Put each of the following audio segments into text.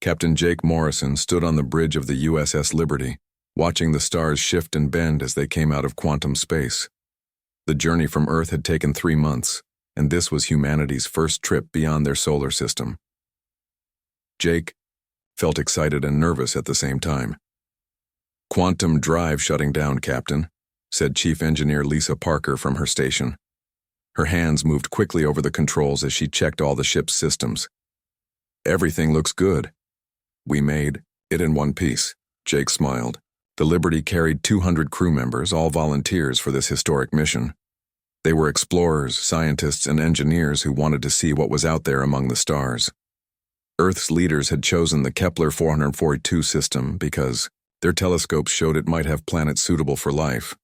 Captain Jake Morrison stood on the bridge of the USS Liberty, watching the stars shift and bend as they came out of quantum space. The journey from Earth had taken 3 months, and this was humanity's first trip beyond their solar system. Jake felt excited and nervous at the same time. "Quantum drive shutting down, Captain," said Chief Engineer Lisa Parker from her station. Her hands moved quickly over the controls as she checked all the ship's systems. "Everything looks good." "We made it in one piece," Jake smiled. The Liberty carried 200 crew members, all volunteers for this historic mission. They were explorers, scientists, and engineers who wanted to see what was out there among the stars. Earth's leaders had chosen the Kepler 442 system because their telescopes showed it might have planets suitable for life.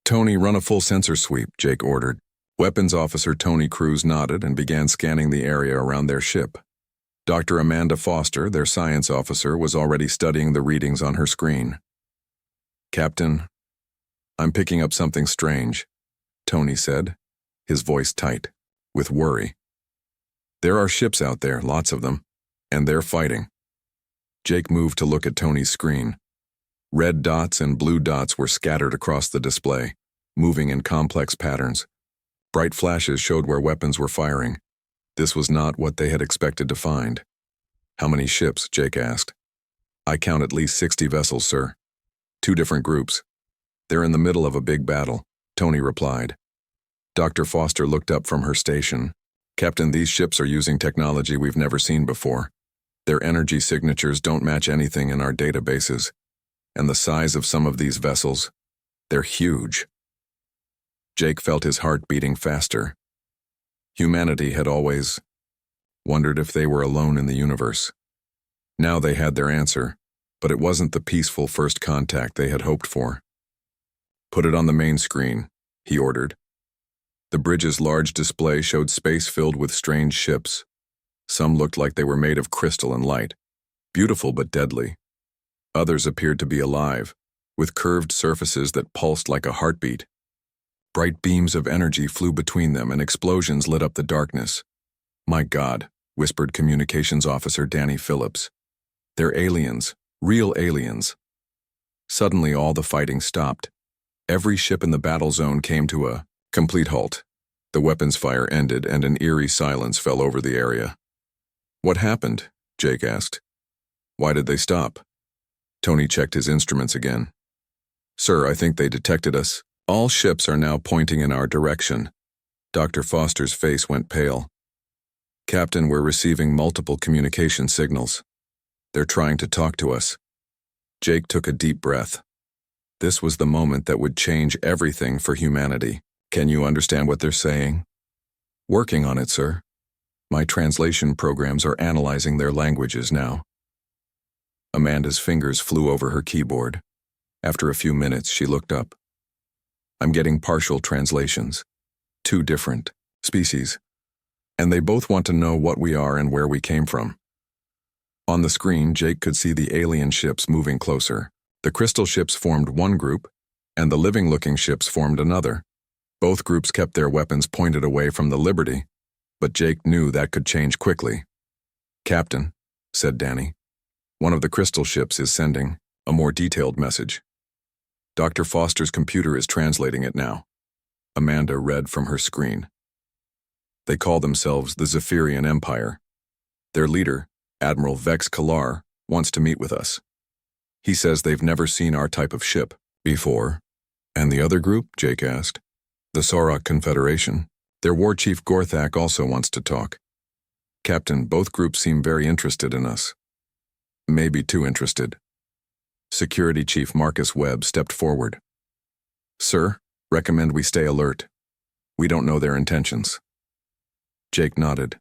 "Tony, run a full sensor sweep," Jake ordered. Weapons Officer Tony Cruz nodded and began scanning the area around their ship. Dr. Amanda Foster, their science officer, was already studying the readings on her screen. "Captain, I'm picking up something strange," Tony said, his voice tight, with worry. "There are ships out there, lots of them, and they're fighting." Jake moved to look at Tony's screen. Red dots and blue dots were scattered across the display, moving in complex patterns. Bright flashes showed where weapons were firing. This was not what they had expected to find. "How many ships?" Jake asked. "I count at least 60 vessels, sir. 2 different groups. They're in the middle of a big battle," Tony replied. Dr. Foster looked up from her station. "Captain, these ships are using technology we've never seen before. Their energy signatures don't match anything in our databases. And the size of some of these vessels, they're huge." Jake felt his heart beating faster. Humanity had always wondered if they were alone in the universe. Now they had their answer, but it wasn't the peaceful first contact they had hoped for. "Put it on the main screen," he ordered. The bridge's large display showed space filled with strange ships. Some looked like they were made of crystal and light, beautiful but deadly. Others appeared to be alive, with curved surfaces that pulsed like a heartbeat. Bright beams of energy flew between them and explosions lit up the darkness. "My God," whispered Communications Officer Danny Phillips. "They're aliens, real aliens." Suddenly all the fighting stopped. Every ship in the battle zone came to a complete halt. The weapons fire ended and an eerie silence fell over the area. "What happened?" Jake asked. "Why did they stop?" Tony checked his instruments again. "Sir, I think they detected us. All ships are now pointing in our direction." Dr. Foster's face went pale. "Captain, we're receiving multiple communication signals. They're trying to talk to us." Jake took a deep breath. This was the moment that would change everything for humanity. "Can you understand what they're saying?" "Working on it, sir. My translation programs are analyzing their languages now." Amanda's fingers flew over her keyboard. After a few minutes, she looked up. "I'm getting partial translations. 2 different species. And they both want to know what we are and where we came from." On the screen, Jake could see the alien ships moving closer. The crystal ships formed one group, and the living-looking ships formed another. Both groups kept their weapons pointed away from the Liberty, but Jake knew that could change quickly. "Captain," said Danny, "one of the crystal ships is sending a more detailed message. Dr. Foster's computer is translating it now." Amanda read from her screen. "They call themselves the Zephyrian Empire. Their leader, Admiral Vex Kalar, wants to meet with us. He says they've never seen our type of ship before." "And the other group?" Jake asked. "The Sauroch Confederation. Their war chief Gorthak also wants to talk." "Captain, both groups seem very interested in us. Maybe too interested." Security Chief Marcus Webb stepped forward. "Sir, recommend we stay alert. We don't know their intentions." Jake nodded.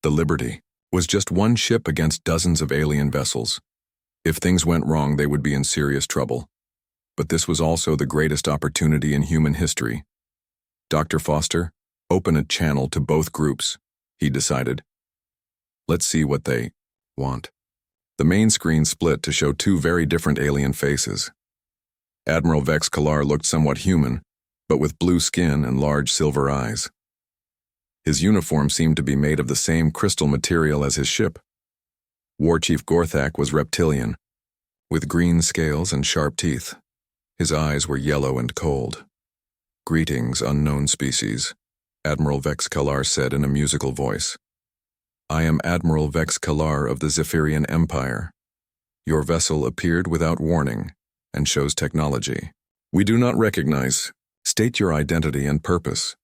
The Liberty was just one ship against dozens of alien vessels. If things went wrong, they would be in serious trouble. But this was also the greatest opportunity in human history. "Dr. Foster, open a channel to both groups," he decided. "Let's see what they want." The main screen split to show 2 very different alien faces. Admiral Vex Kalar looked somewhat human, but with blue skin and large silver eyes. His uniform seemed to be made of the same crystal material as his ship. War Chief Gorthak was reptilian, with green scales and sharp teeth. His eyes were yellow and cold. "Greetings, unknown species," Admiral Vex Kalar said in a musical voice. "I am Admiral Vex Kalar of the Zephyrian Empire. Your vessel appeared without warning and shows technology. We do not recognize. State your identity and purpose."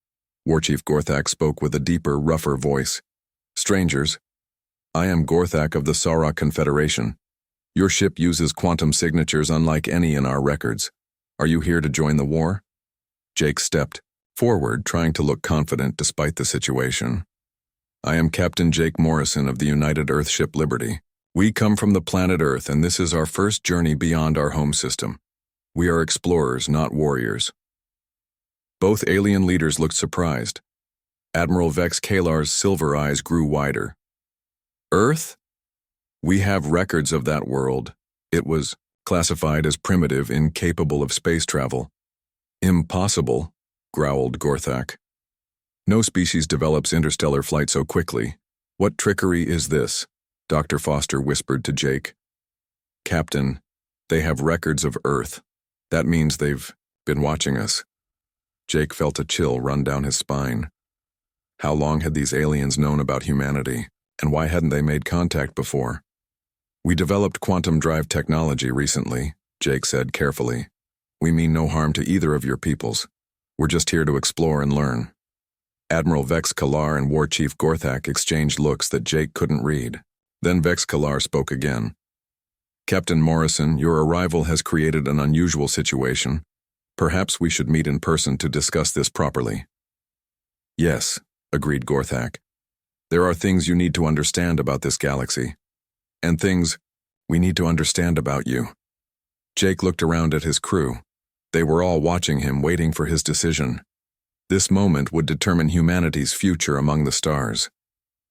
War Chief Gorthak spoke with a deeper, rougher voice. "Strangers, I am Gorthak of the Saurak Confederation. Your ship uses quantum signatures unlike any in our records. Are you here to join the war?" Jake stepped forward, trying to look confident despite the situation. "I am Captain Jake Morrison of the United Earthship Liberty. We come from the planet Earth, and this is our first journey beyond our home system. We are explorers, not warriors." Both alien leaders looked surprised. Admiral Vex Kalar's silver eyes grew wider. "Earth? We have records of that world. It was classified as primitive, incapable of space travel." "Impossible," growled Gorthak. "No species develops interstellar flight so quickly. What trickery is this?" Dr. Foster whispered to Jake. "Captain, they have records of Earth. That means they've been watching us." Jake felt a chill run down his spine. How long had these aliens known about humanity, and why hadn't they made contact before? "We developed quantum drive technology recently," Jake said carefully. "We mean no harm to either of your peoples. We're just here to explore and learn." Admiral Vex Kalar and War Chief Gorthak exchanged looks that Jake couldn't read. Then Vex Kalar spoke again. "Captain Morrison, your arrival has created an unusual situation. Perhaps we should meet in person to discuss this properly." "Yes," agreed Gorthak. "There are things you need to understand about this galaxy, and things we need to understand about you." Jake looked around at his crew. They were all watching him, waiting for his decision. This moment would determine humanity's future among the stars.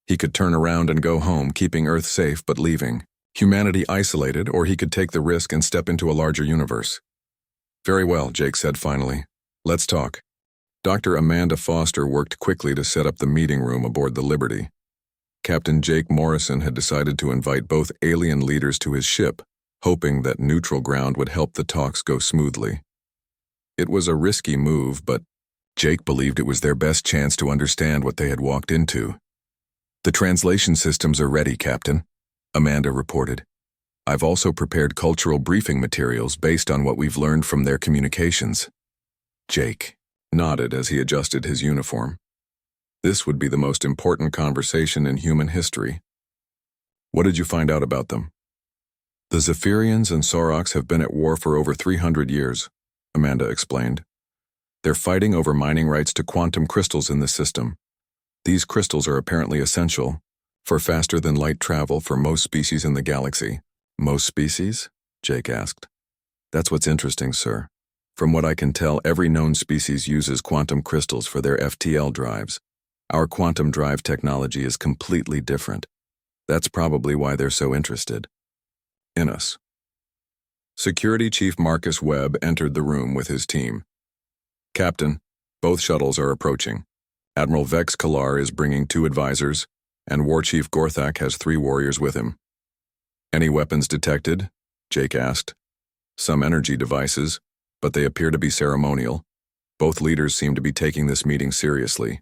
He could turn around and go home, keeping Earth safe but leaving humanity isolated, or he could take the risk and step into a larger universe. "Very well," Jake said finally. "Let's talk." Dr. Amanda Foster worked quickly to set up the meeting room aboard the Liberty. Captain Jake Morrison had decided to invite both alien leaders to his ship, hoping that neutral ground would help the talks go smoothly. It was a risky move, but Jake believed it was their best chance to understand what they had walked into. "The translation systems are ready, Captain," Amanda reported. "I've also prepared cultural briefing materials based on what we've learned from their communications." Jake nodded as he adjusted his uniform. This would be the most important conversation in human history. "What did you find out about them?" "The Zephyrians and Sauroks have been at war for over 300 years, Amanda explained. "They're fighting over mining rights to quantum crystals in the system. These crystals are apparently essential for faster-than-light travel for most species in the galaxy." "Most species?" Jake asked. "That's what's interesting, sir. From what I can tell, every known species uses quantum crystals for their FTL drives. Our quantum drive technology is completely different. That's probably why they're so interested in us." Security Chief Marcus Webb entered the room with his team. "Captain, both shuttles are approaching. Admiral Vex Kalar is bringing 2 advisors, and War Chief Gorthak has 3 warriors with him." "Any weapons detected?" Jake asked. "Some energy devices, but they appear to be ceremonial. Both leaders seem to be taking this meeting seriously."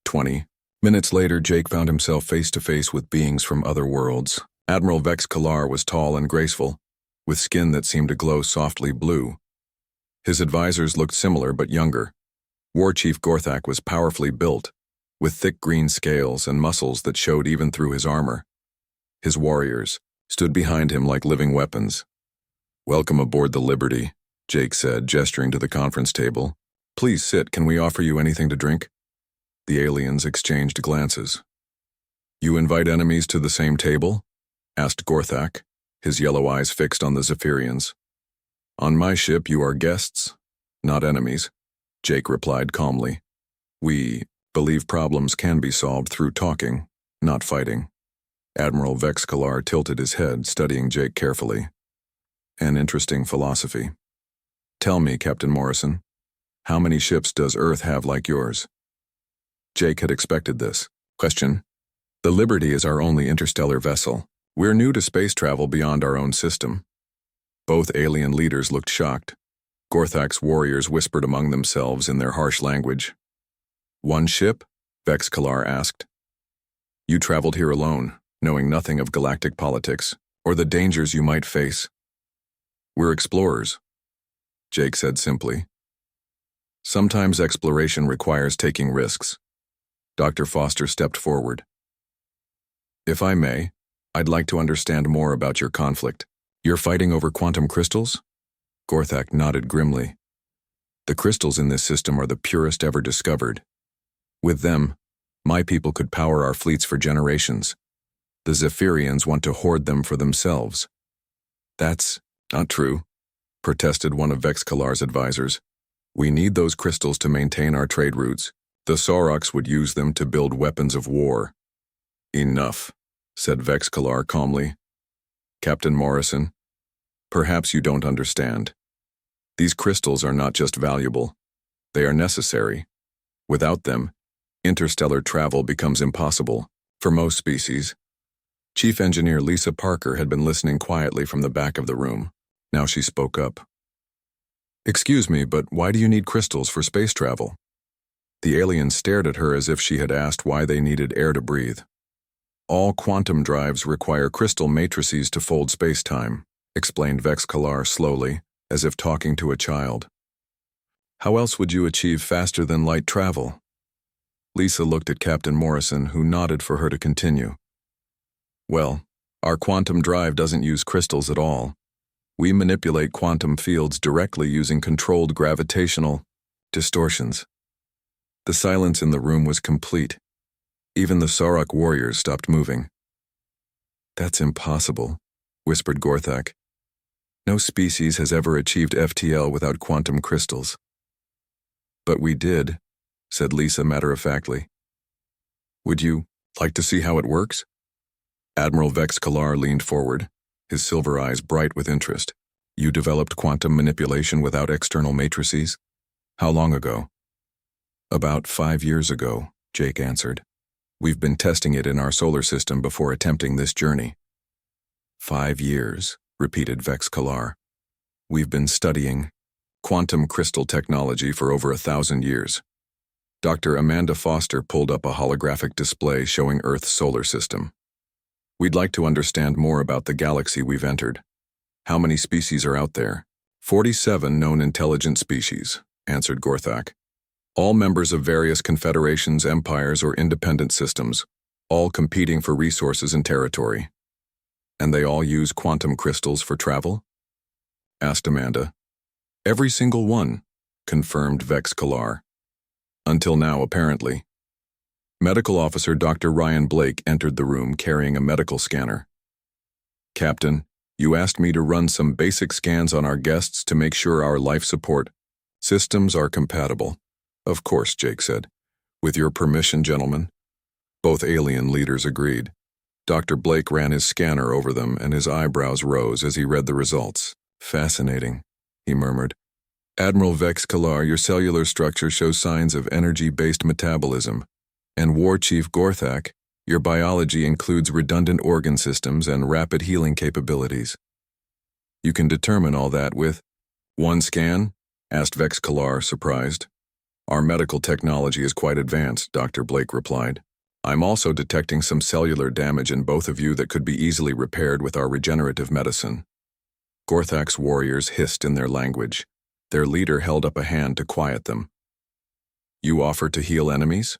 20 minutes later, Jake found himself face to face with beings from other worlds. Admiral Vex Kalar was tall and graceful, with skin that seemed to glow softly blue. His advisors looked similar but younger. War Chief Gorthak was powerfully built, with thick green scales and muscles that showed even through his armor. His warriors stood behind him like living weapons. "Welcome aboard the Liberty," Jake said, gesturing to the conference table. "Please sit. Can we offer you anything to drink?" The aliens exchanged glances. "You invite enemies to the same table?" asked Gorthak, his yellow eyes fixed on the Zephyrians. "On my ship you are guests, not enemies," Jake replied calmly. "We believe problems can be solved through talking, not fighting." Admiral Vex Kalar tilted his head, studying Jake carefully. "An interesting philosophy. Tell me, Captain Morrison, how many ships does Earth have like yours?" Jake had expected this question. "The Liberty is our only interstellar vessel. We're new to space travel beyond our own system. Both alien leaders looked shocked. Gorthak's warriors whispered among themselves in their harsh language. One ship? Vex Kalar asked. You traveled here alone, knowing nothing of galactic politics, or the dangers you might face. We're explorers, Jake said simply. Sometimes exploration requires taking risks. Dr. Foster stepped forward. If I may, I'd like to understand more about your conflict. You're fighting over quantum crystals? Gorthak nodded grimly. The crystals in this system are the purest ever discovered. With them, my people could power our fleets for generations. The Zephyrians want to hoard them for themselves. That's not true, protested one of Vex Kalar's advisors. We need those crystals to maintain our trade routes. The Saurochs would use them to build weapons of war. Enough, said Vex Kalar calmly. Captain Morrison, perhaps you don't understand. These crystals are not just valuable. They are necessary. Without them, interstellar travel becomes impossible for most species. Chief Engineer Lisa Parker had been listening quietly from the back of the room. Now she spoke up. Excuse me, but why do you need crystals for space travel? The alien stared at her as if she had asked why they needed air to breathe. All quantum drives require crystal matrices to fold space-time, explained Vex Kalar slowly, as if talking to a child. How else would you achieve faster-than-light travel? Lisa looked at Captain Morrison, who nodded for her to continue. Well, our quantum drive doesn't use crystals at all. We manipulate quantum fields directly using controlled gravitational distortions. The silence in the room was complete. Even the Sauroch warriors stopped moving. That's impossible, whispered Gorthak. No species has ever achieved FTL without quantum crystals. But we did, said Lisa matter-of-factly. Would you like to see how it works? Admiral Vex Kalar leaned forward, his silver eyes bright with interest. You developed quantum manipulation without external matrices? How long ago? About 5 years ago, Jake answered. We've been testing it in our solar system before attempting this journey. 5 years, repeated Vex Kalar. We've been studying quantum crystal technology for over 1,000 years. Dr. Amanda Foster pulled up a holographic display showing Earth's solar system. We'd like to understand more about the galaxy we've entered. How many species are out there? 47 known intelligent species, answered Gorthak. All members of various confederations, empires, or independent systems, all competing for resources and territory. And they all use quantum crystals for travel? Asked Amanda. Every single one, confirmed Vex Kalar. Until now, apparently. Medical Officer Dr. Ryan Blake entered the room carrying a medical scanner. Captain, you asked me to run some basic scans on our guests to make sure our life support systems are compatible. Of course, Jake said. With your permission, gentlemen. Both alien leaders agreed. Dr. Blake ran his scanner over them, and his eyebrows rose as he read the results. Fascinating, he murmured. Admiral Vex Kalar, your cellular structure shows signs of energy-based metabolism. And War Chief Gorthak, your biology includes redundant organ systems and rapid healing capabilities. You can determine all that with one scan? Asked Vex Kalar, surprised. Our medical technology is quite advanced, Dr. Blake replied. I'm also detecting some cellular damage in both of you that could be easily repaired with our regenerative medicine. Gorthak's warriors hissed in their language. Their leader held up a hand to quiet them. You offer to heal enemies?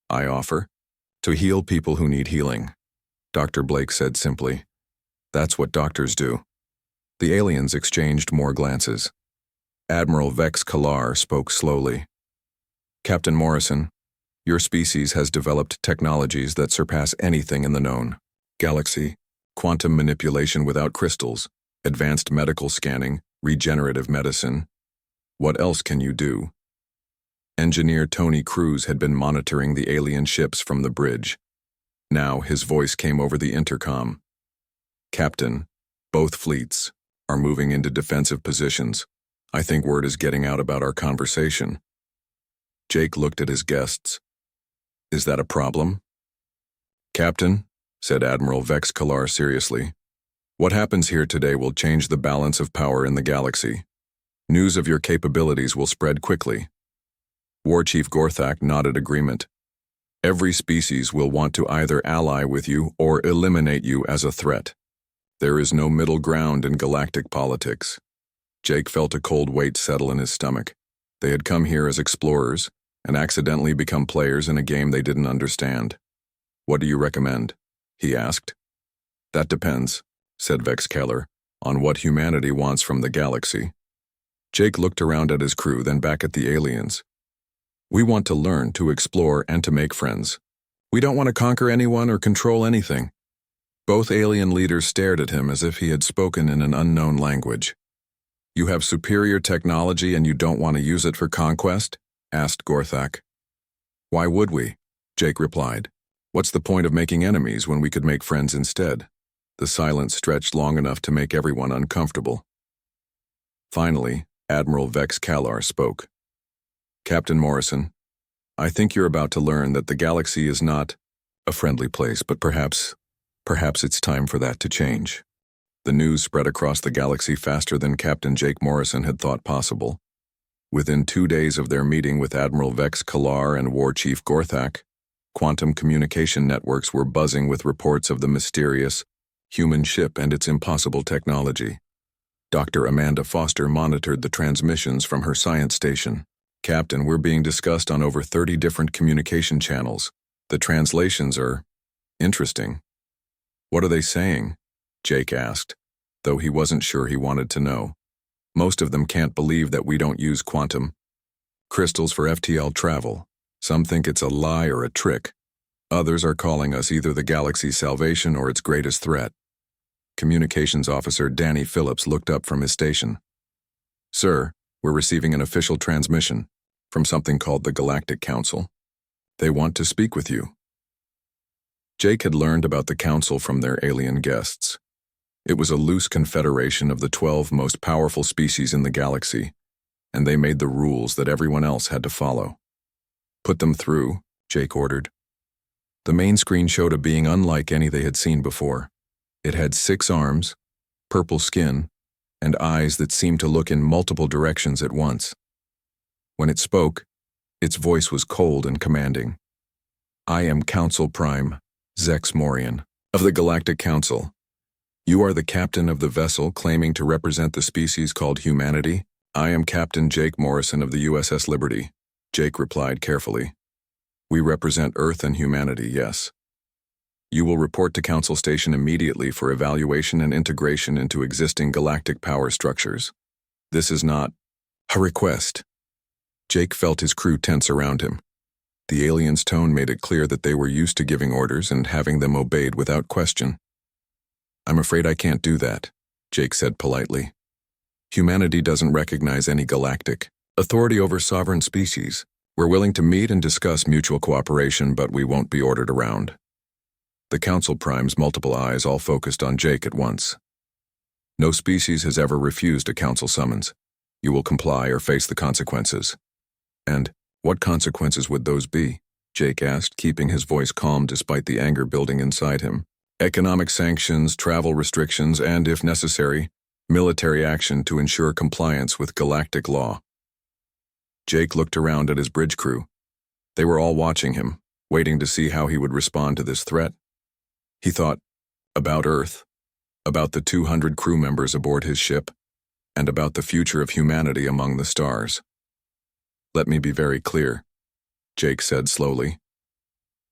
I offer to heal people who need healing, Dr. Blake said simply. That's what doctors do. The aliens exchanged more glances. Admiral Vex Kalar spoke slowly. Captain Morrison, your species has developed technologies that surpass anything in the known galaxy, quantum manipulation without crystals, advanced medical scanning, regenerative medicine. What else can you do? Engineer Tony Cruz had been monitoring the alien ships from the bridge. Now his voice came over the intercom. Captain, both fleets are moving into defensive positions. I think word is getting out about our conversation. Jake looked at his guests. Is that a problem? Captain, said Admiral Vex Kalar seriously. "What happens here today will change the balance of power in the galaxy. News of your capabilities will spread quickly." War Chief Gorthak nodded agreement. "Every species will want to either ally with you or eliminate you as a threat. There is no middle ground in galactic politics." Jake felt a cold weight settle in his stomach. They had come here as explorers and accidentally become players in a game they didn't understand. "What do you recommend?" he asked. "That depends," said Vex Keller, "on what humanity wants from the galaxy." Jake looked around at his crew, then back at the aliens. "We want to learn, to explore, and to make friends. We don't want to conquer anyone or control anything." Both alien leaders stared at him as if he had spoken in an unknown language. "You have superior technology and you don't want to use it for conquest?" asked Gorthak. "Why would we?" Jake replied. "What's the point of making enemies when we could make friends instead?" The silence stretched long enough to make everyone uncomfortable. Finally, Admiral Vex Kalar spoke. "Captain Morrison, I think you're about to learn that the galaxy is not a friendly place, but perhaps it's time for that to change." The news spread across the galaxy faster than Captain Jake Morrison had thought possible. Within 2 days of their meeting with Admiral Vex Kalar and War Chief Gorthak, quantum communication networks were buzzing with reports of the mysterious human ship and its impossible technology. Dr. Amanda Foster monitored the transmissions from her science station. "Captain, we're being discussed on over 30 different communication channels. The translations are interesting." "What are they saying?" Jake asked, though he wasn't sure he wanted to know. "Most of them can't believe that we don't use quantum crystals for FTL travel. Some think it's a lie or a trick. Others are calling us either the galaxy's salvation or its greatest threat." Communications Officer Danny Phillips looked up from his station. "Sir, we're receiving an official transmission from something called the Galactic Council. They want to speak with you." Jake had learned about the council from their alien guests. It was a loose confederation of the 12 most powerful species in the galaxy, and they made the rules that everyone else had to follow. "Put them through," Jake ordered. The main screen showed a being unlike any they had seen before. It had 6 arms, purple skin, and eyes that seemed to look in multiple directions at once. When it spoke, its voice was cold and commanding. "I am Council Prime Zex Morian of the Galactic Council. You are the captain of the vessel claiming to represent the species called humanity?" "I am Captain Jake Morrison of the USS Liberty," Jake replied carefully. "We represent Earth and humanity, yes. You will report to Council Station immediately for evaluation and integration into existing galactic power structures. This is not a request." Jake felt his crew tense around him. The alien's tone made it clear that they were used to giving orders and having them obeyed without question. "I'm afraid I can't do that," Jake said politely. "Humanity doesn't recognize any galactic authority over sovereign species. We're willing to meet and discuss mutual cooperation, but we won't be ordered around." The Council Prime's multiple eyes all focused on Jake at once. "No species has ever refused a council summons. You will comply or face the consequences." "And what consequences would those be?" Jake asked, keeping his voice calm despite the anger building inside him. "Economic sanctions, travel restrictions, and, if necessary, military action to ensure compliance with galactic law." Jake looked around at his bridge crew. They were all watching him, waiting to see how he would respond to this threat. He thought about Earth, about the 200 crew members aboard his ship, and about the future of humanity among the stars. "Let me be very clear," Jake said slowly.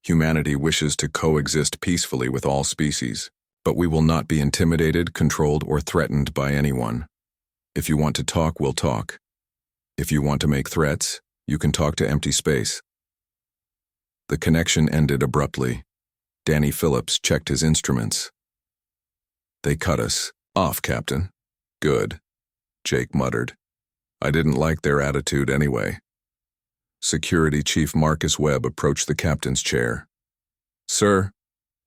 "Humanity wishes to coexist peacefully with all species, but we will not be intimidated, controlled, or threatened by anyone. If you want to talk, we'll talk. If you want to make threats, you can talk to empty space." The connection ended abruptly. Danny Phillips checked his instruments. "They cut us off, Captain." "Good," Jake muttered. "I didn't like their attitude anyway." Security Chief Marcus Webb approached the captain's chair. "Sir,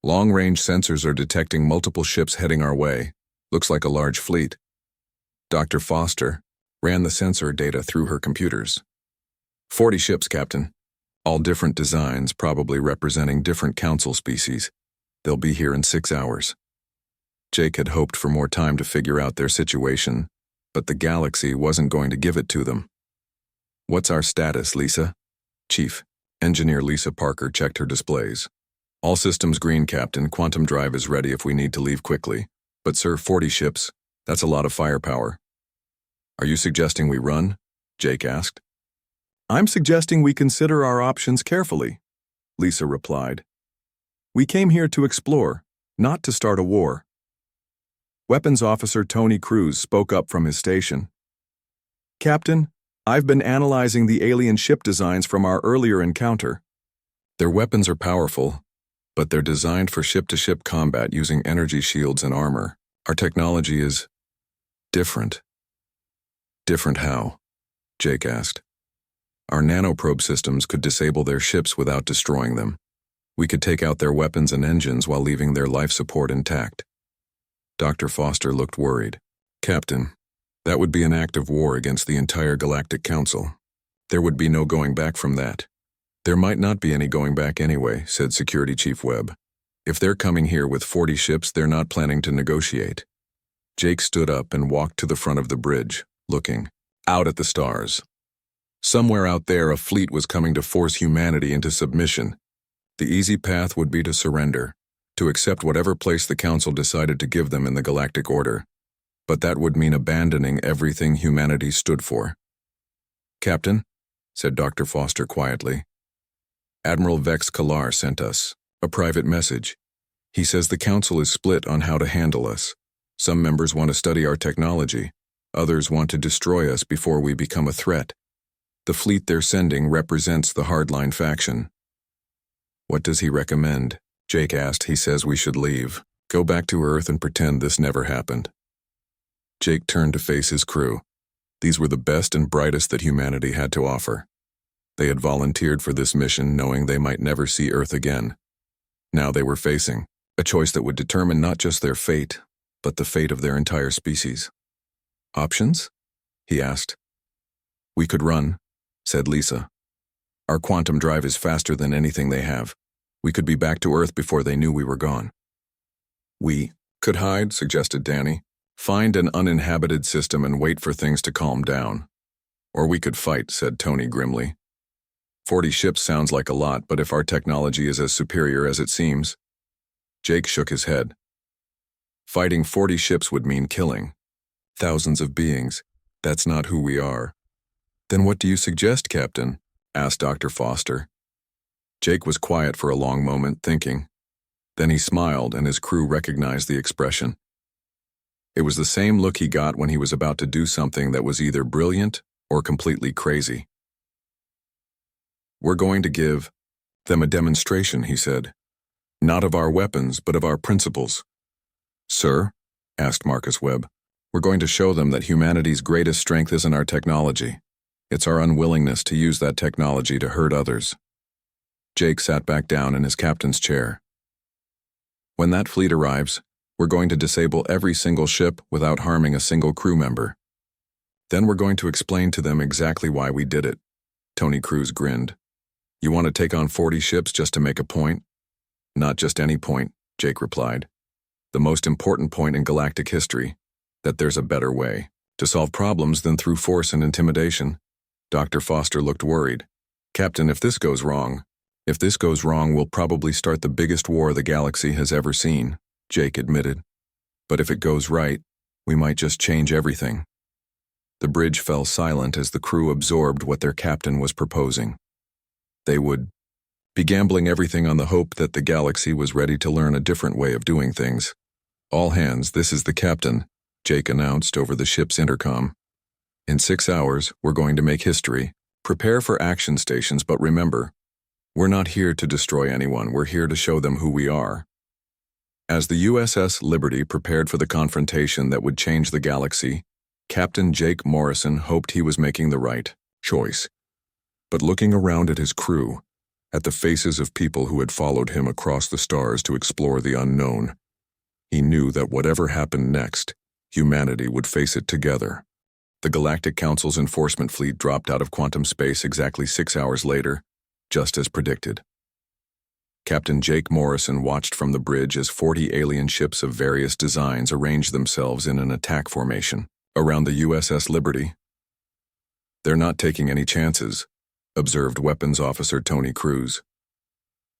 long-range sensors are detecting multiple ships heading our way. Looks like a large fleet." Dr. Foster ran the sensor data through her computers. 40 ships, Captain. All different designs, probably representing different council species. They'll be here in 6 hours. Jake had hoped for more time to figure out their situation, but the galaxy wasn't going to give it to them. What's our status, Lisa? Chief Engineer Lisa Parker checked her displays. All systems green, Captain. Quantum drive is ready if we need to leave quickly. But sir, 40 ships, that's a lot of firepower. Are you suggesting we run? Jake asked. I'm suggesting we consider our options carefully, Lisa replied. We came here to explore, not to start a war. Weapons Officer Tony Cruz spoke up from his station. Captain, I've been analyzing the alien ship designs from our earlier encounter. Their weapons are powerful, but they're designed for ship-to-ship combat using energy shields and armor. Our technology is different. Different how? Jake asked. Our nanoprobe systems could disable their ships without destroying them. We could take out their weapons and engines while leaving their life support intact. Dr. Foster looked worried. Captain, that would be an act of war against the entire Galactic Council. There would be no going back from that. There might not be any going back anyway, said Security Chief Webb. If they're coming here with 40 ships, they're not planning to negotiate. Jake stood up and walked to the front of the bridge, looking out at the stars. Somewhere out there, a fleet was coming to force humanity into submission. The easy path would be to surrender, to accept whatever place the Council decided to give them in the Galactic Order. But that would mean abandoning everything humanity stood for. Captain, said Dr. Foster quietly, Admiral Vex Kalar sent us a private message. He says the Council is split on how to handle us. Some members want to study our technology. Others want to destroy us before we become a threat. The fleet they're sending represents the hardline faction. What does he recommend? Jake asked. He says we should leave, go back to Earth and pretend this never happened. Jake turned to face his crew. These were the best and brightest that humanity had to offer. They had volunteered for this mission knowing they might never see Earth again. Now they were facing a choice that would determine not just their fate, but the fate of their entire species. Options? He asked. We could run, said Lisa. Our quantum drive is faster than anything they have. We could be back to Earth before they knew we were gone. We could hide, suggested Danny. Find an uninhabited system and wait for things to calm down. Or we could fight, said Tony grimly. 40 ships sounds like a lot, but if our technology is as superior as it seems. Jake shook his head. Fighting 40 ships would mean killing thousands of beings. That's not who we are. Then what do you suggest, Captain? Asked Dr. Foster. Jake was quiet for a long moment, thinking. Then he smiled, and his crew recognized the expression. It was the same look he got when he was about to do something that was either brilliant or completely crazy. We're going to give them a demonstration, he said. Not of our weapons, but of our principles. Sir, asked Marcus Webb, we're going to show them that humanity's greatest strength isn't our technology. It's our unwillingness to use that technology to hurt others. Jake sat back down in his captain's chair. When that fleet arrives, we're going to disable every single ship without harming a single crew member. Then we're going to explain to them exactly why we did it. Tony Cruz grinned. You want to take on 40 ships just to make a point? Not just any point, Jake replied. The most important point in galactic history, that there's a better way to solve problems than through force and intimidation. Dr. Foster looked worried. Captain, if this goes wrong, we'll probably start the biggest war the galaxy has ever seen, Jake admitted. But if it goes right, we might just change everything. The bridge fell silent as the crew absorbed what their captain was proposing. They would be gambling everything on the hope that the galaxy was ready to learn a different way of doing things. All hands, this is the captain, Jake announced over the ship's intercom. In 6 hours, we're going to make history. Prepare for action stations, but remember, we're not here to destroy anyone, we're here to show them who we are. As the USS Liberty prepared for the confrontation that would change the galaxy, Captain Jake Morrison hoped he was making the right choice. But looking around at his crew, at the faces of people who had followed him across the stars to explore the unknown, he knew that whatever happened next, humanity would face it together. The Galactic Council's enforcement fleet dropped out of quantum space exactly 6 hours later, just as predicted. Captain Jake Morrison watched from the bridge as 40 alien ships of various designs arranged themselves in an attack formation around the USS Liberty. "They're not taking any chances," observed Weapons Officer Tony Cruz.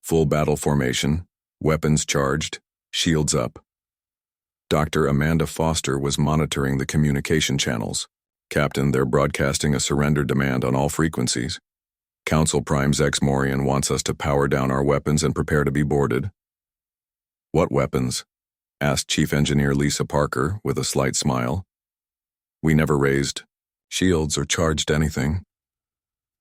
"Full battle formation, weapons charged, shields up." Dr. Amanda Foster was monitoring the communication channels. "Captain, they're broadcasting a surrender demand on all frequencies. Council Prime Zex Morian wants us to power down our weapons and prepare to be boarded." "What weapons?" asked Chief Engineer Lisa Parker with a slight smile. "We never raised shields or charged anything."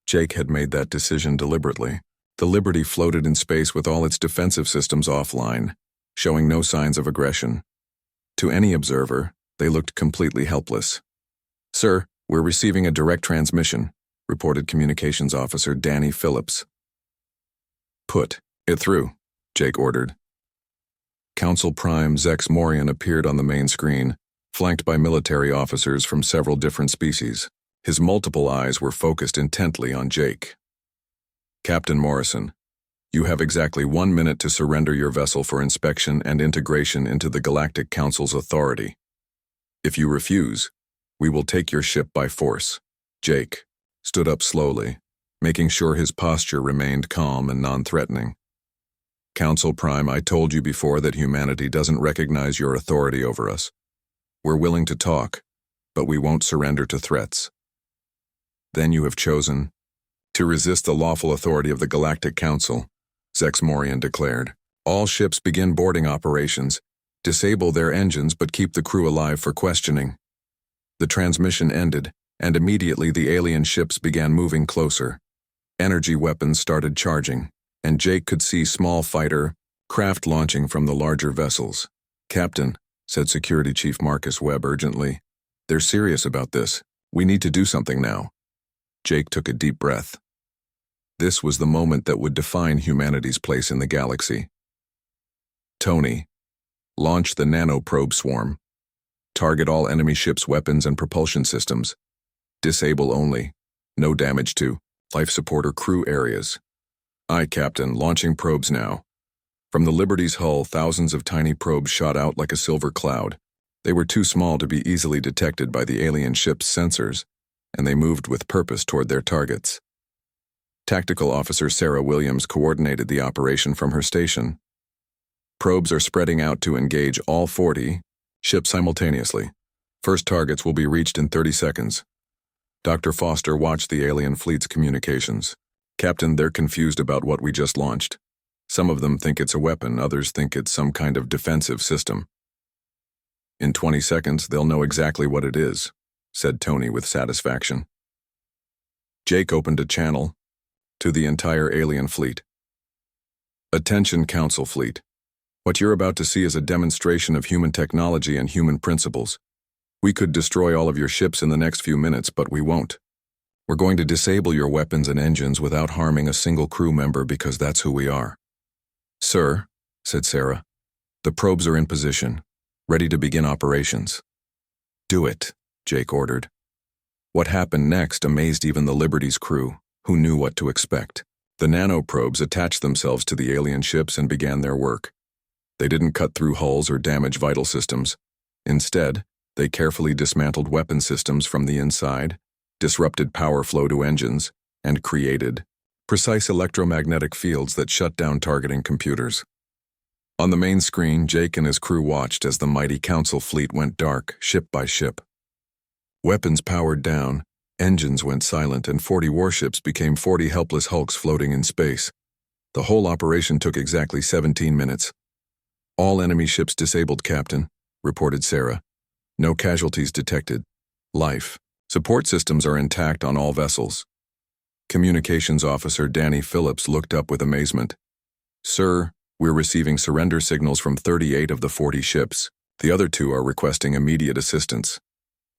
Jake had made that decision deliberately. The Liberty floated in space with all its defensive systems offline, showing no signs of aggression. To any observer, they looked completely helpless. "Sir, we're receiving a direct transmission," reported Communications Officer Danny Phillips. "Put it through," Jake ordered. Council Prime Zex Morian appeared on the main screen, flanked by military officers from several different species. His multiple eyes were focused intently on Jake. "Captain Morrison, you have exactly 1 minute to surrender your vessel for inspection and integration into the Galactic Council's authority. If you refuse, we will take your ship by force." Jake stood up slowly, making sure his posture remained calm and non-threatening. "Council Prime, I told you before that humanity doesn't recognize your authority over us. We're willing to talk, but we won't surrender to threats." "Then you have chosen to resist the lawful authority of the Galactic Council," Zex Morian declared. "All ships begin boarding operations, disable their engines but keep the crew alive for questioning." The transmission ended, and immediately the alien ships began moving closer. Energy weapons started charging, and Jake could see small fighter craft launching from the larger vessels. "Captain," said Security Chief Marcus Webb urgently, "they're serious about this. We need to do something now." Jake took a deep breath. This was the moment that would define humanity's place in the galaxy. "Tony, launch the nanoprobe swarm. Target all enemy ships' weapons and propulsion systems. Disable only. No damage to life support or crew areas." "Aye, Captain, launching probes now." From the Liberty's hull, thousands of tiny probes shot out like a silver cloud. They were too small to be easily detected by the alien ship's sensors, and they moved with purpose toward their targets. Tactical Officer Sarah Williams coordinated the operation from her station. "Probes are spreading out to engage all 40 ships simultaneously. First targets will be reached in 30 seconds. Dr. Foster watched the alien fleet's communications. "Captain, they're confused about what we just launched. Some of them think it's a weapon, others think it's some kind of defensive system." "In 20 seconds, they'll know exactly what it is," said Tony with satisfaction. Jake opened a channel to the entire alien fleet. "Attention, Council Fleet. What you're about to see is a demonstration of human technology and human principles. We could destroy all of your ships in the next few minutes, but we won't. We're going to disable your weapons and engines without harming a single crew member because that's who we are." "Sir," said Sarah, "the probes are in position, ready to begin operations." "Do it," Jake ordered. What happened next amazed even the Liberty's crew, who knew what to expect. The nanoprobes attached themselves to the alien ships and began their work. They didn't cut through hulls or damage vital systems. Instead, they carefully dismantled weapon systems from the inside, disrupted power flow to engines, and created precise electromagnetic fields that shut down targeting computers. On the main screen, Jake and his crew watched as the mighty Council fleet went dark, ship by ship. Weapons powered down, engines went silent, and 40 warships became 40 helpless hulks floating in space. The whole operation took exactly 17 minutes. "All enemy ships disabled, Captain," reported Sarah. "No casualties detected. Life support systems are intact on all vessels." Communications Officer Danny Phillips looked up with amazement. "Sir, we're receiving surrender signals from 38 of the 40 ships. The other 2 are requesting immediate assistance."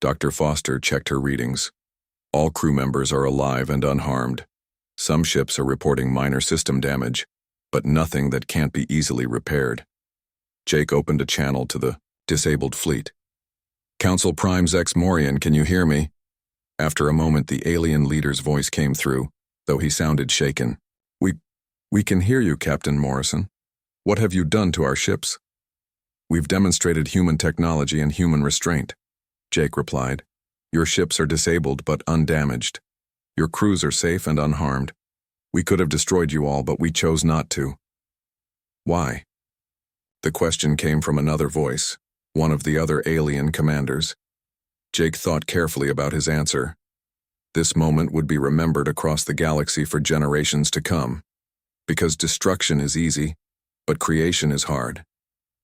Dr. Foster checked her readings. All crew members are alive and unharmed. Some ships are reporting minor system damage, but nothing that can't be easily repaired. Jake opened a channel to the disabled fleet. "Council Prime Zex Morian, can you hear me?" After a moment, the alien leader's voice came through, though he sounded shaken. We can hear you, Captain Morrison. What have you done to our ships? We've demonstrated human technology and human restraint, Jake replied. Your ships are disabled but undamaged. Your crews are safe and unharmed. We could have destroyed you all, but we chose not to. Why? The question came from another voice, one of the other alien commanders. Jake thought carefully about his answer. This moment would be remembered across the galaxy for generations to come. Because destruction is easy, but creation is hard.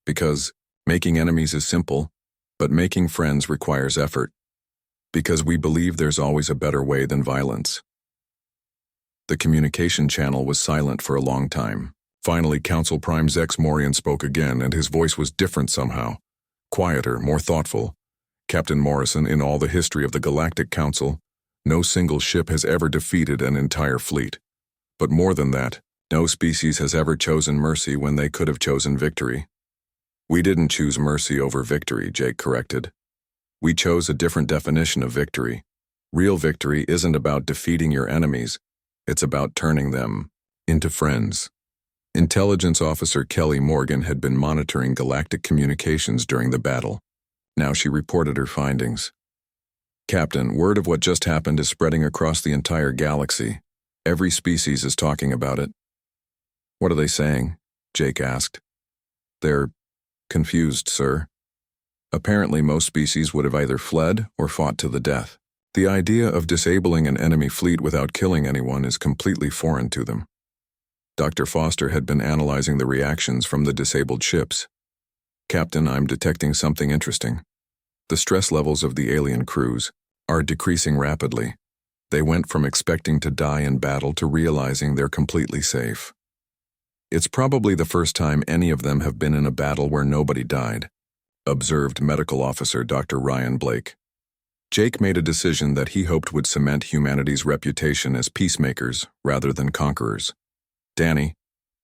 Because making enemies is simple, but making friends requires effort. Because we believe there's always a better way than violence. The communication channel was silent for a long time. Finally, Council Prime Zex Morian spoke again, and his voice was different somehow. Quieter, more thoughtful. Captain Morrison, in all the history of the Galactic Council, no single ship has ever defeated an entire fleet. But more than that, no species has ever chosen mercy when they could have chosen victory. We didn't choose mercy over victory, Jake corrected. We chose a different definition of victory. Real victory isn't about defeating your enemies, it's about turning them into friends. Intelligence Officer Kelly Morgan had been monitoring galactic communications during the battle. Now she reported her findings. Captain, word of what just happened is spreading across the entire galaxy. Every species is talking about it. What are they saying? Jake asked. They're confused, sir. Apparently most species would have either fled or fought to the death. The idea of disabling an enemy fleet without killing anyone is completely foreign to them. Dr. Foster had been analyzing the reactions from the disabled ships. Captain, I'm detecting something interesting. The stress levels of the alien crews are decreasing rapidly. They went from expecting to die in battle to realizing they're completely safe. It's probably the first time any of them have been in a battle where nobody died, observed Medical Officer Dr. Ryan Blake. Jake made a decision that he hoped would cement humanity's reputation as peacemakers rather than conquerors. Danny,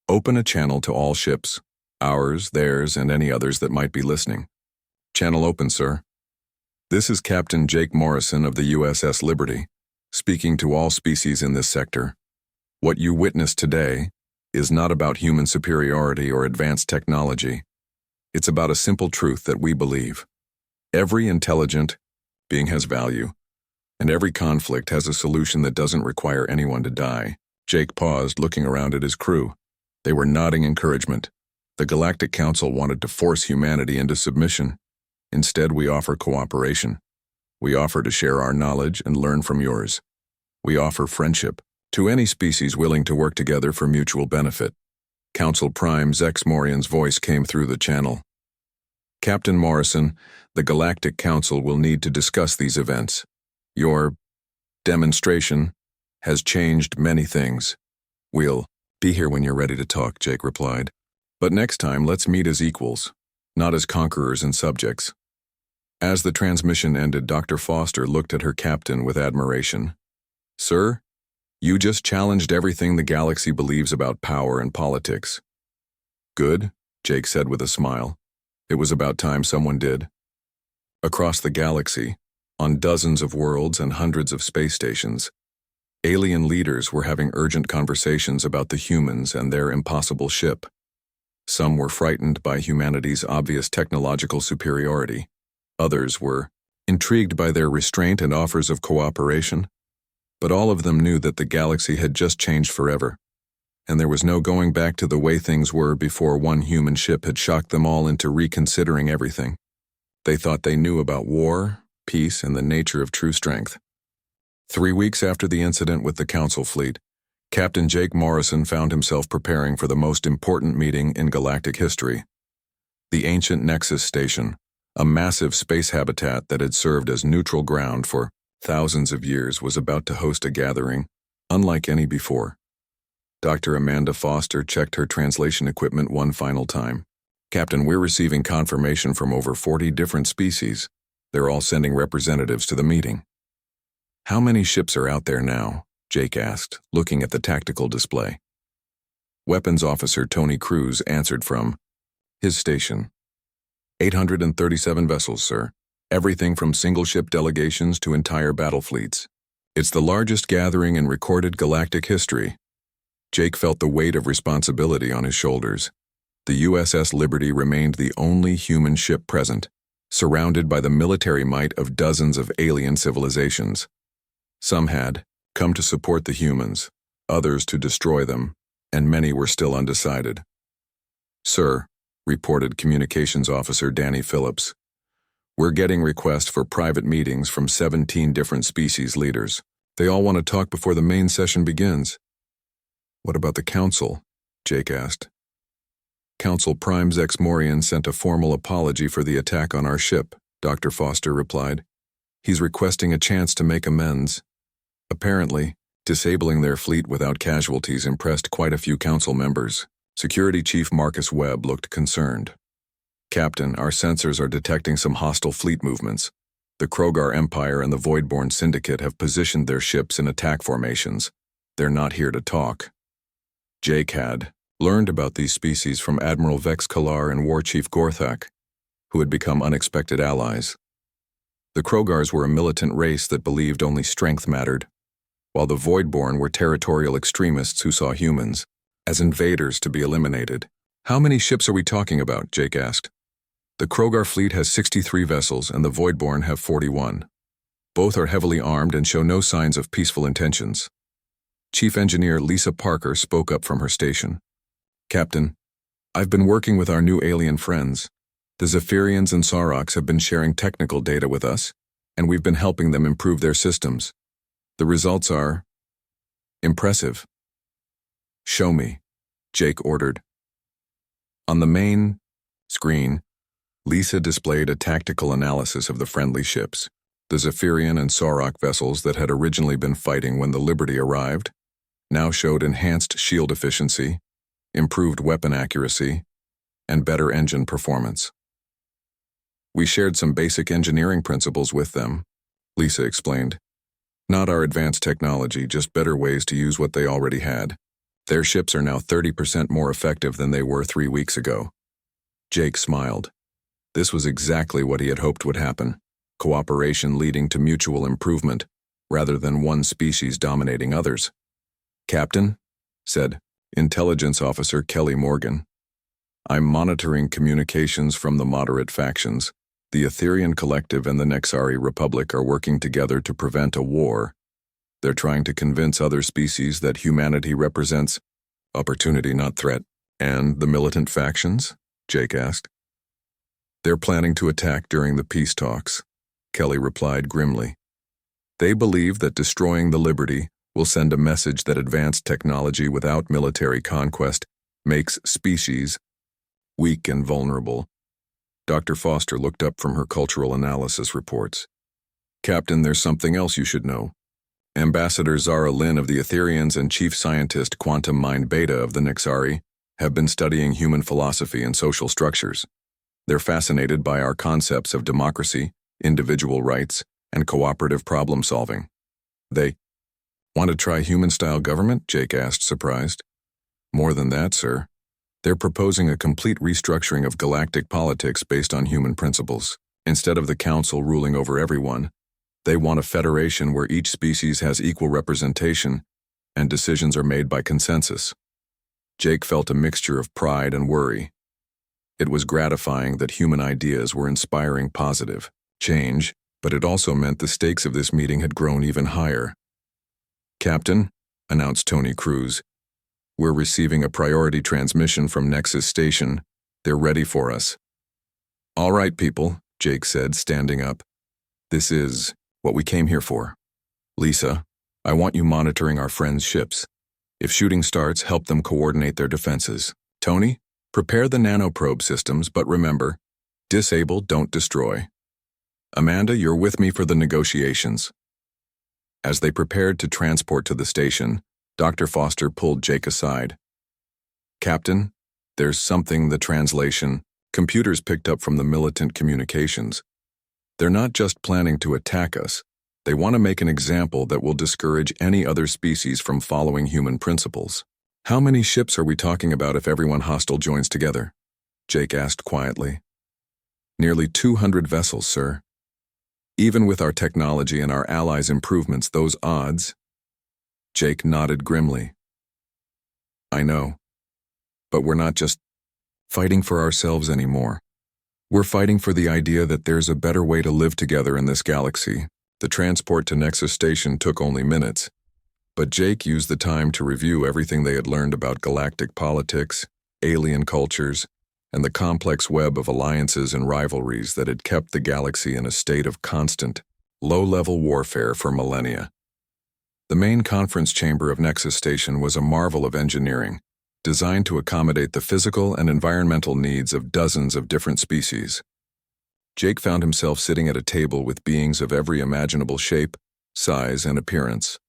open a channel to all ships, ours, theirs, and any others that might be listening. Channel open, sir. This is Captain Jake Morrison of the USS Liberty, speaking to all species in this sector. What you witnessed today is not about human superiority or advanced technology. It's about a simple truth that we believe. Every intelligent being has value, and every conflict has a solution that doesn't require anyone to die. Jake paused, looking around at his crew. They were nodding encouragement. The Galactic Council wanted to force humanity into submission. Instead, we offer cooperation. We offer to share our knowledge and learn from yours. We offer friendship to any species willing to work together for mutual benefit. Council Prime Zex Morian's voice came through the channel. Captain Morrison, the Galactic Council will need to discuss these events. Your demonstration has changed many things. We'll be here when you're ready to talk, Jake replied. But next time, let's meet as equals, not as conquerors and subjects. As the transmission ended, Dr. Foster looked at her captain with admiration. Sir, you just challenged everything the galaxy believes about power and politics. Good, Jake said with a smile. It was about time someone did. Across the galaxy, on dozens of worlds and hundreds of space stations, alien leaders were having urgent conversations about the humans and their impossible ship. Some were frightened by humanity's obvious technological superiority. Others were intrigued by their restraint and offers of cooperation. But all of them knew that the galaxy had just changed forever, and there was no going back to the way things were before one human ship had shocked them all into reconsidering everything. They thought they knew about war, peace, and the nature of true strength. 3 weeks after the incident with the Council fleet, Captain Jake Morrison found himself preparing for the most important meeting in galactic history. The ancient Nexus Station, a massive space habitat that had served as neutral ground for thousands of years, was about to host a gathering unlike any before. Dr. Amanda Foster checked her translation equipment one final time. Captain, we're receiving confirmation from over 40 different species. They're all sending representatives to the meeting. How many ships are out there now? Jake asked, looking at the tactical display. Weapons Officer Tony Cruz answered from his station. 837 vessels, sir. Everything from single-ship delegations to entire battle fleets. It's the largest gathering in recorded galactic history. Jake felt the weight of responsibility on his shoulders. The USS Liberty remained the only human ship present, surrounded by the military might of dozens of alien civilizations. Some had come to support the humans, others to destroy them, and many were still undecided. "Sir," reported Communications Officer Danny Phillips, "we're getting requests for private meetings from 17 different species leaders. They all want to talk before the main session begins." "What about the Council?" Jake asked. "Council Prime Zex Morian sent a formal apology for the attack on our ship," Dr. Foster replied. "He's requesting a chance to make amends. Apparently, disabling their fleet without casualties impressed quite a few Council members." Security Chief Marcus Webb looked concerned. "Captain, our sensors are detecting some hostile fleet movements. The Krogar Empire and the Voidborn Syndicate have positioned their ships in attack formations. They're not here to talk." Jake had learned about these species from Admiral Vex Kalar and War Chief Gorthak, who had become unexpected allies. The Krogars were a militant race that believed only strength mattered, while the Voidborn were territorial extremists who saw humans as invaders to be eliminated. "How many ships are we talking about?" Jake asked. "The Krogar fleet has 63 vessels and the Voidborn have 41. Both are heavily armed and show no signs of peaceful intentions." Chief Engineer Lisa Parker spoke up from her station. "Captain, I've been working with our new alien friends. The Zephyrians and Saurochs have been sharing technical data with us, and we've been helping them improve their systems. The results are impressive." "Show me," Jake ordered. On the main screen, Lisa displayed a tactical analysis of the friendly ships. The Zephyrian and Sauroch vessels that had originally been fighting when the Liberty arrived now showed enhanced shield efficiency, improved weapon accuracy, and better engine performance. "We shared some basic engineering principles with them," Lisa explained. "Not our advanced technology, just better ways to use what they already had. Their ships are now 30% more effective than they were 3 weeks ago." Jake smiled. This was exactly what he had hoped would happen: cooperation leading to mutual improvement, rather than one species dominating others. "Captain," said Intelligence Officer Kelly Morgan, "I'm monitoring communications from the moderate factions. The Etherian Collective and the Nexari Republic are working together to prevent a war. They're trying to convince other species that humanity represents opportunity, not threat." "And the militant factions?" Jake asked. "They're planning to attack during the peace talks," Kelly replied grimly. "They believe that destroying the Liberty will send a message that advanced technology without military conquest makes species weak and vulnerable." Dr. Foster looked up from her cultural analysis reports. "Captain, there's something else you should know. Ambassador Zara Lynn of the Etherians and Chief Scientist Quantum Mind Beta of the Nexari have been studying human philosophy and social structures. They're fascinated by our concepts of democracy, individual rights, and cooperative problem-solving. They want to try human-style government?" Jake asked, surprised. "More than that, sir. They're proposing a complete restructuring of galactic politics based on human principles. Instead of the Council ruling over everyone, they want a federation where each species has equal representation and decisions are made by consensus." Jake felt a mixture of pride and worry. It was gratifying that human ideas were inspiring positive change, but it also meant the stakes of this meeting had grown even higher. "Captain," announced Tony Cruz, "we're receiving a priority transmission from Nexus Station. They're ready for us." "All right, people," Jake said, standing up. "This is what we came here for. Lisa, I want you monitoring our friends' ships. If shooting starts, help them coordinate their defenses. Tony, prepare the nanoprobe systems, but remember, disable, don't destroy. Amanda, you're with me for the negotiations." As they prepared to transport to the station, Dr. Foster pulled Jake aside. "Captain, there's something the translation computers picked up from the militant communications. They're not just planning to attack us. They want to make an example that will discourage any other species from following human principles." "How many ships are we talking about if everyone hostile joins together?" Jake asked quietly. "Nearly 200 vessels, sir. Even with our technology and our allies' improvements, those odds..." Jake nodded grimly. I know. But we're not just fighting for ourselves anymore. We're fighting for the idea that there's a better way to live together in this galaxy. The transport to Nexus Station took only minutes, but Jake used the time to review everything they had learned about galactic politics, alien cultures, and the complex web of alliances and rivalries that had kept the galaxy in a state of constant, low-level warfare for millennia. The main conference chamber of Nexus Station was a marvel of engineering, designed to accommodate the physical and environmental needs of dozens of different species. Jake found himself sitting at a table with beings of every imaginable shape, size, and appearance.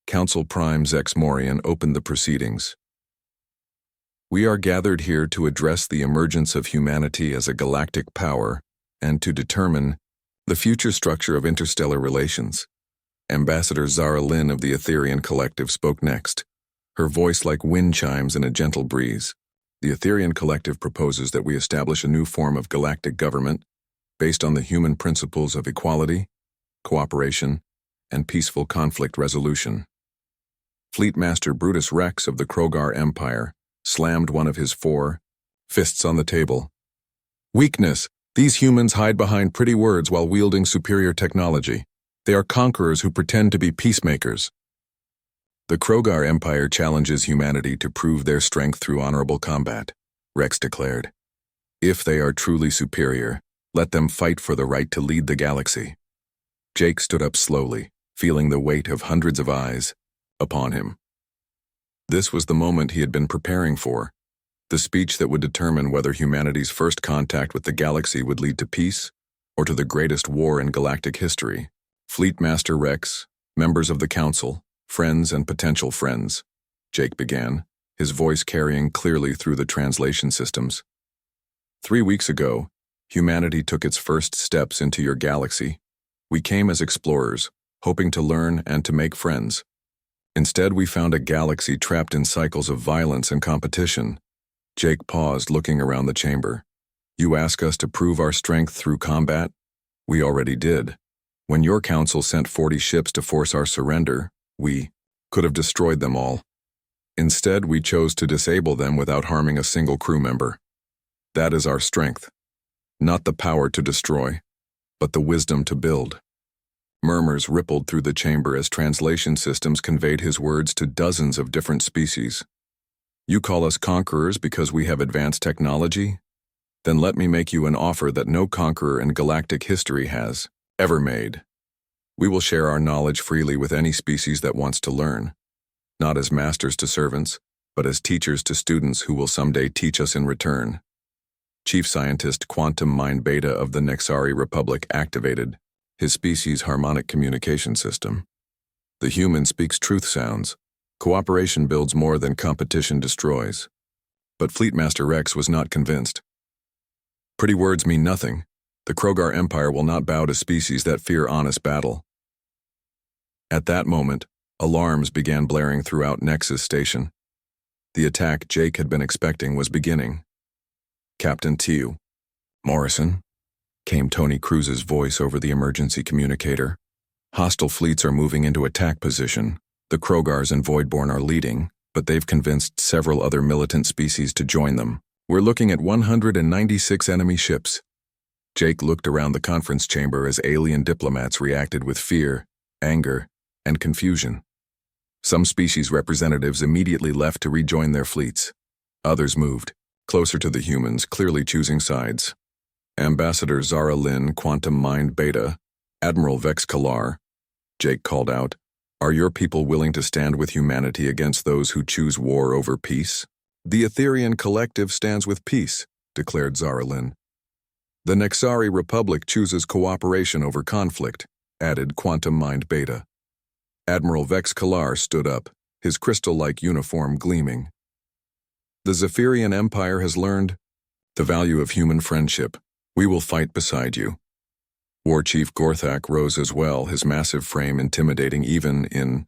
Council Prime Zex Morian opened the proceedings. We are gathered here to address the emergence of humanity as a galactic power and to determine the future structure of interstellar relations. Ambassador Zara Lynn of the Etherian Collective spoke next, her voice like wind chimes in a gentle breeze. The Etherian Collective proposes that we establish a new form of galactic government based on the human principles of equality, cooperation, and peaceful conflict resolution. Fleet Master Brutus Rex of the Krogar Empire slammed one of his 4 fists on the table. Weakness! These humans hide behind pretty words while wielding superior technology. They are conquerors who pretend to be peacemakers. The Krogar Empire challenges humanity to prove their strength through honorable combat, Rex declared. If they are truly superior, let them fight for the right to lead the galaxy. Jake stood up slowly, feeling the weight of hundreds of eyes upon him. This was the moment he had been preparing for, the speech that would determine whether humanity's first contact with the galaxy would lead to peace or to the greatest war in galactic history. Fleet Master Rex, members of the Council, friends and potential friends, Jake began, his voice carrying clearly through the translation systems. 3 weeks ago, humanity took its first steps into your galaxy. We came as explorers, hoping to learn and to make friends. Instead, we found a galaxy trapped in cycles of violence and competition. Jake paused, looking around the chamber. You ask us to prove our strength through combat? We already did. When your council sent 40 ships to force our surrender, we could have destroyed them all. Instead, we chose to disable them without harming a single crew member. That is our strength. Not the power to destroy, but the wisdom to build. Murmurs rippled through the chamber as translation systems conveyed his words to dozens of different species. You call us conquerors because we have advanced technology? Then let me make you an offer that no conqueror in galactic history has ever made. We will share our knowledge freely with any species that wants to learn, not as masters to servants, but as teachers to students who will someday teach us in return. Chief Scientist Quantum Mind Beta of the Nexari Republic activated his species' harmonic communication system. The human speaks truth sounds. Cooperation builds more than competition destroys. But Fleetmaster Rex was not convinced. Pretty words mean nothing. The Krogar Empire will not bow to species that fear honest battle. At that moment, alarms began blaring throughout Nexus Station. The attack Jake had been expecting was beginning. Captain Tew. Morrison, came Tony Cruz's voice over the emergency communicator. Hostile fleets are moving into attack position. The Krogars and Voidborn are leading, but they've convinced several other militant species to join them. We're looking at 196 enemy ships. Jake looked around the conference chamber as alien diplomats reacted with fear, anger, and confusion. Some species representatives immediately left to rejoin their fleets. Others moved, closer to the humans, clearly choosing sides. Ambassador Zara Lynn, Quantum Mind Beta, Admiral Vex Kalar, Jake called out, are your people willing to stand with humanity against those who choose war over peace? The Etherian Collective stands with peace, declared Zara Lynn. The Nexari Republic chooses cooperation over conflict, added Quantum Mind Beta. Admiral Vex Kalar stood up, his crystal-like uniform gleaming. The Zephyrian Empire has learned the value of human friendship. We will fight beside you. War Chief Gorthak rose as well, his massive frame intimidating even in